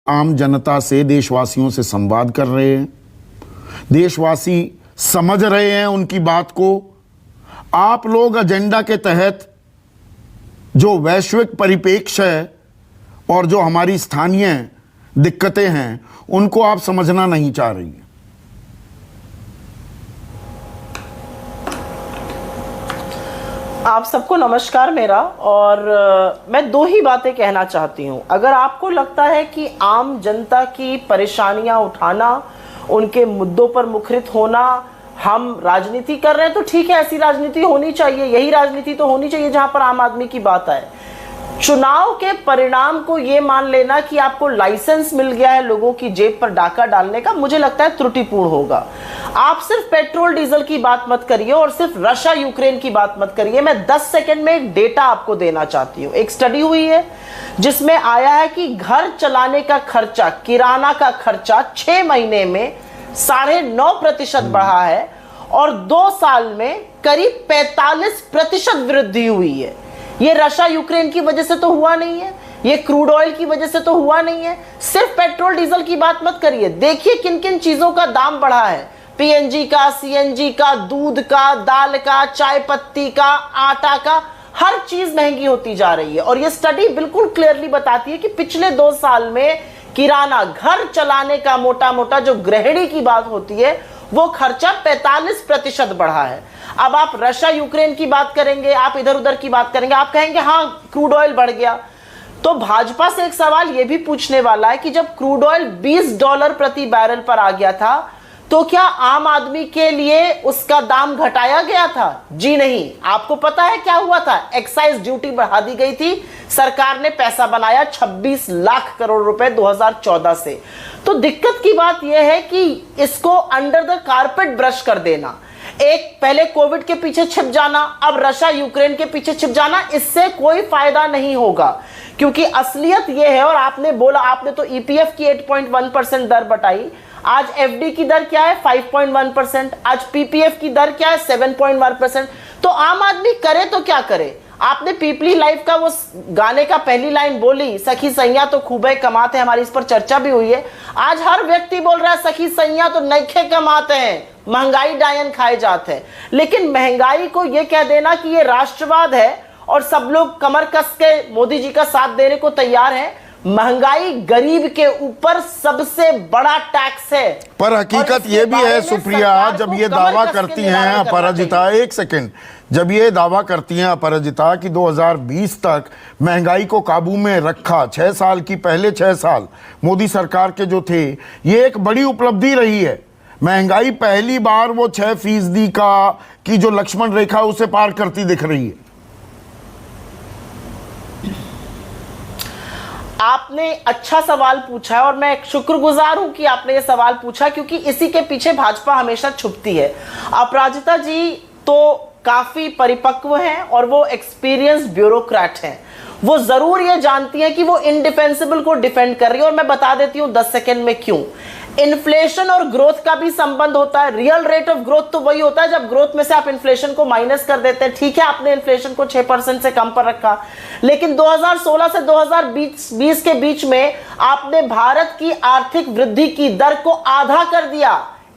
आम जनता से, देशवासियों से संवाद कर रहे हैं। देशवासी समझ रहे हैं उनकी बात को। आप लोग एजेंडा के तहत जो वैश्विक परिप्रेक्ष्य है और जो हमारी स्थानीय दिक्कतें हैं उनको आप समझना नहीं चाह रही हैं। आप सबको नमस्कार मेरा। और मैं दो ही बातें कहना चाहती हूं। अगर आपको लगता है कि आम जनता की परेशानियां उठाना, उनके मुद्दों पर मुखरित होना हम राजनीति कर रहे हैं तो ठीक है, ऐसी राजनीति होनी चाहिए। यही राजनीति तो होनी चाहिए जहां पर आम आदमी की बात आए। चुनाव के परिणाम को ये मान लेना कि आपको लाइसेंस मिल गया है लोगों की जेब पर डाका डालने का, मुझे लगता है त्रुटिपूर्ण होगा। आप सिर्फ पेट्रोल डीजल की बात मत करिए और सिर्फ रशिया यूक्रेन की बात मत करिए। मैं 10 सेकंड में एक डेटा आपको देना चाहती हूं। एक स्टडी हुई है जिसमें आया है कि घर चलाने का खर्चा, किराना का खर्चा 6 महीने में 9.5% बढ़ा है और 2 साल में करीब 45% वृद्धि हुई है। ये रशिया यूक्रेन की वजह से तो हुआ नहीं है, ये क्रूड ऑयल की वजह से तो हुआ नहीं है। सिर्फ पेट्रोल डीजल की बात मत करिए, देखिए किन किन चीजों का दाम बढ़ा है। पीएनजी का, सीएनजी का, दूध का, दाल का, चाय पत्ती का, आटा का, हर चीज महंगी होती जा रही है। और ये स्टडी बिल्कुल क्लियरली बताती है कि पिछले 2 साल में किराना, घर चलाने का मोटा मोटा जो गृहिणी की बात होती है वो खर्चा 45% बढ़ा है। अब आप रशिया यूक्रेन की बात करेंगे, आप इधर उधर की बात करेंगे, आप कहेंगे हाँ क्रूड ऑयल बढ़ गया। तो भाजपा से एक सवाल यह भी पूछने वाला है कि जब क्रूड ऑयल $20 प्रति बैरल पर आ गया था तो क्या आम आदमी के लिए उसका दाम घटाया गया था? जी नहीं। आपको पता है क्या हुआ था? एक्साइज ड्यूटी बढ़ा दी गई थी। सरकार ने पैसा बनाया 26 लाख करोड़ रुपए 2014 से। तो दिक्कत की बात यह है कि इसको अंडर द कारपेट ब्रश कर देना, एक पहले कोविड के पीछे छिप जाना, अब रशिया यूक्रेन के पीछे छिप जाना, इससे कोई फायदा नहीं होगा। क्योंकि असलियत यह है, और आपने बोला, आपने तो ईपीएफ की 8.1% दर बताई। आज एफडी की दर क्या है? 5.1%। आज पीपीएफ की दर क्या है? 7.1%। तो आम आदमी करे तो क्या करे? आपने पीपली लाइफ का वो गाने का पहली लाइन बोली, सखी सैया तो खूबे कमाते हैं, हमारी इस पर चर्चा भी हुई है। आज हर व्यक्ति बोल रहा है सखी सैया तो नइखे कमाते हैं, महंगाई डायन खाए जाते हैं। लेकिन महंगाई को ये कह देना कि ये राष्ट्रवाद है और सब लोग कमर कस के मोदी जी का साथ देने को तैयार हैं, महंगाई गरीब के ऊपर सबसे बड़ा टैक्स है। पर हकीकत ये भी है सुप्रिया, जब ये दावा करती हैं अपराजिता, एक सेकंड, जब ये दावा करती हैं अपराजिता कि 2020 तक महंगाई को काबू में रखा, 6 साल की, पहले 6 साल मोदी सरकार के जो थे, ये एक बड़ी उपलब्धि रही है। महंगाई पहली बार वो 6% की जो लक्ष्मण रेखा उसे पार करती दिख रही है। आपने अच्छा सवाल पूछा है और मैं शुक्रगुजार हूं कि आपने ये सवाल पूछा, क्योंकि इसी के पीछे भाजपा हमेशा छुपती है। अपराजिता जी तो काफी परिपक्व हैं और वो एक्सपीरियंस ब्यूरोक्रेट हैं। वो जरूर ये जानती हैं कि वो इनडिफेंसिबल को डिफेंड कर रही है। और मैं बता देती हूं 10 सेकेंड में क्यों। इन्फ्लेशन और ग्रोथ का भी संबंध होता है। रियल रेट ऑफ ग्रोथ तो वही होता है जब ग्रोथ में से आप इन्फ्लेशन को माइनस कर देते हैं। ठीक है, आपने इन्फ्लेशन को 6% से कम पर रखा, लेकिन 2016 से 2020 के बीच में आपने भारत की आर्थिक वृद्धि की दर को आधा कर दिया,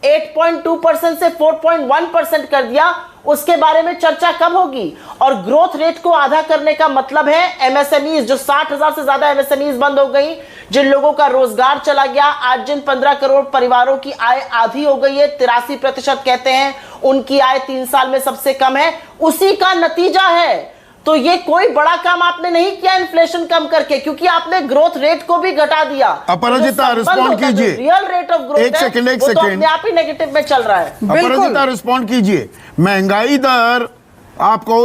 8.2% से 4.1% कर दिया। उसके बारे में चर्चा कब होगी? और ग्रोथ रेट को आधा करने का मतलब है एमएसएमईज, जो 60,000 से ज्यादा एमएसएमईज बंद हो गई, जिन लोगों का रोजगार चला गया, आज जिन 15 करोड़ परिवारों की आय आधी हो गई है, 83% कहते हैं उनकी आय 3 साल में सबसे कम है, उसी का नतीजा है। तो ये कोई बड़ा काम आपने नहीं किया इन्फ्लेशन कम करके, क्योंकि आपने ग्रोथ रेट को भी घटा दिया। अपराजिता रिस्पॉन्ड कीजिए। रियल रेट ऑफ ग्रोथ एक सेकंड तो अपने आप ही नेगेटिव में चल रहा है। अपराजिता रिस्पॉन्ड कीजिए। महंगाई दर आपको